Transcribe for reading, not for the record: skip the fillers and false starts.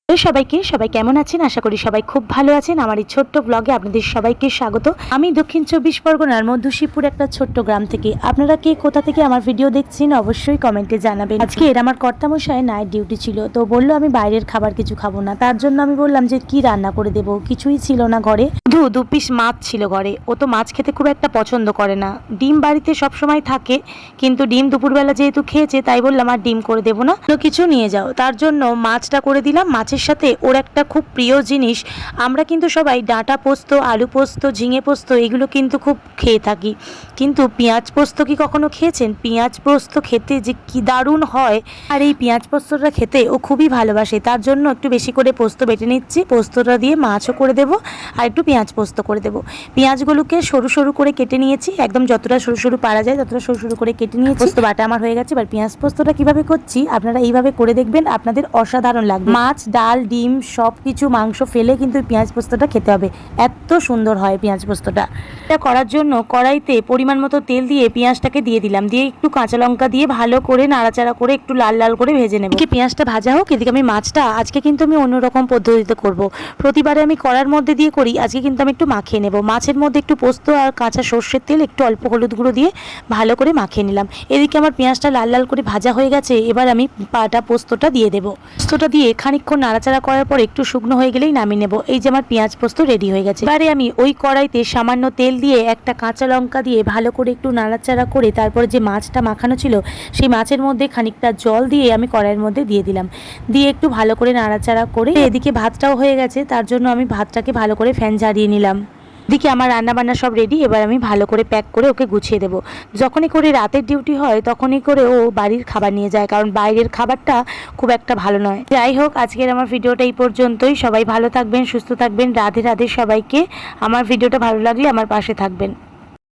তো সবাই কেমন আছেন? আশা করি সবাই খুব ভালো আছেন। আমার এই ছোট্ট ব্লগে আপনাদের সবাইকে স্বাগত। আমি দক্ষিণ ২৪ পরগনার মধ্যশিবপুর একটা ছোট্ট গ্রাম থেকে। আপনারা কে কোথা থেকে আমার ভিডিও দেখছেন অবশ্যই কমেন্টে জানাবেন। আজকে আমার কর্তামশাই নাইট ডিউটি ছিল, তো বললো আমি বাইরের খাবার কিছু খাবো না। তার জন্য আমি বললাম যে কি রান্না করে দেবো, কিছুই ছিল না ঘরে, শুধু ২ পিস মাছ ছিল ঘরে। ও তো মাছ খেতে খুব একটা পছন্দ করে না। ডিম বাড়িতে সবসময় থাকে, কিন্তু ডিম দুপুরবেলা যেহেতু খেয়েছে তাই বললাম আর ডিম করে দেবো না, কিছু নিয়ে যাও। তার জন্য মাছটা করে দিলাম। মাছের সাথে ওর একটা খুব প্রিয় জিনিস, আমরা কিন্তু সবাই ডাঁটা পোস্ত, আলু পোস্ত, ঝিঙে পোস্ত এগুলো কিন্তু খুব খেয়ে থাকি, কিন্তু পেঁয়াজ পোস্ত কি কখনো খেয়েছেন? পেঁয়াজ পোস্ত খেতে যে কি দারুণ হয়, আর এই পেঁয়াজ পোস্তটা খেতে ও খুবই ভালোবাসে। তার জন্য একটু বেশি করে পোস্ত বেটে নিচ্ছি। পোস্তটা দিয়ে মাছও করে দেবো আর একটু পেঁয়াজ পোস্ত করে দেবো। পেঁয়াজগুলোকে সরু সরু করে কেটে নিয়েছি, একদম যতটা সরু সরু পারা যায় ততটা সরু সরু করে কেটে নিয়েছি। পোস্ত বাটা আমার হয়ে গেছে। এবার পেঁয়াজ পোস্তটা কিভাবে করছি আপনারা এইভাবে করে দেখবেন, আপনাদের অসাধারণ লাগবে। মাছ, ডাল, ডিম সব কিছু, মাংস ফেলে কিন্তু পেঁয়াজ পোস্তটা খেতে হবে, এত সুন্দর হয় পেঁয়াজ পোস্তটা। এটা করার জন্য কড়াইতে পরিমাণ মতো তেল দিয়ে পেঁয়াজটাকে দিয়ে দিলাম, দিয়ে একটু কাঁচা লঙ্কা দিয়ে ভালো করে নাড়াচাড়া করে একটু লাল লাল করে ভেজে নেব। পেঁয়াজটা ভাজা হোক, এদিকে আমি মাছটা আজকে কিন্তু আমি অন্যরকম পদ্ধতিতে করব। প্রতিবারে আমি কড়ার মধ্যে দিয়ে করি, আজকে কিন্তু আমি একটু মাখিয়ে নেব। মাছের মধ্যে একটু পোস্ত আর কাঁচা সর্ষের তেল, একটু অল্প হলুদ গুঁড়ো দিয়ে ভালো করে মাখিয়ে নিলাম। এদিকে আমার পেঁয়াজটা লাল লাল করে ভাজা হয়ে গেছে। এবার আমি পাটা পোস্তটা দিয়ে দেবো। পোস্তটা দিয়ে খানিকক্ষণ নাড়াচাড়া করার পর একটু শুকনো হয়ে গেলেই নামিয়ে নেব। এই যে আমার পেঁয়াজ পোস্ত রেডি হয়ে গেছে। এবারে আমি ওই কড়াইতে সামান্য তেল দিয়ে একটা কাঁচা লঙ্কা দিয়ে ভালো করে একটু নাড়াচাড়া করে তারপরে যে মাছটা মাখানো ছিল সেই মাছের মধ্যে খানিকটা জল দিয়ে আমি কড়াইয়ের মধ্যে দিয়ে দিলাম, দিয়ে একটু ভালো করে নাড়াচাড়া করে এদিকে ভাতটাও হয়ে গেছে। তার জন্য আমি ভাতটাকে ভালো করে ফ্যান ঝাড়িয়ে নিলাম। এদিকে আমার রান্নাবান্না সব রেডি। এবার আমি ভালো করে প্যাক করে ওকে গুছিয়ে দেবো। যখনই করে রাতের ডিউটি হয় তখনই করে ও বাড়ির খাবার নিয়ে যায়, কারণ বাইরের খাবারটা খুব একটা ভালো নয়। যাই হোক, আজকের আমার ভিডিওটা এই পর্যন্তই। সবাই ভালো থাকবেন, সুস্থ থাকবেন। রাধে রাধে সবাইকে। আমার ভিডিওটা ভালো লাগলে আমার পাশে থাকবেন।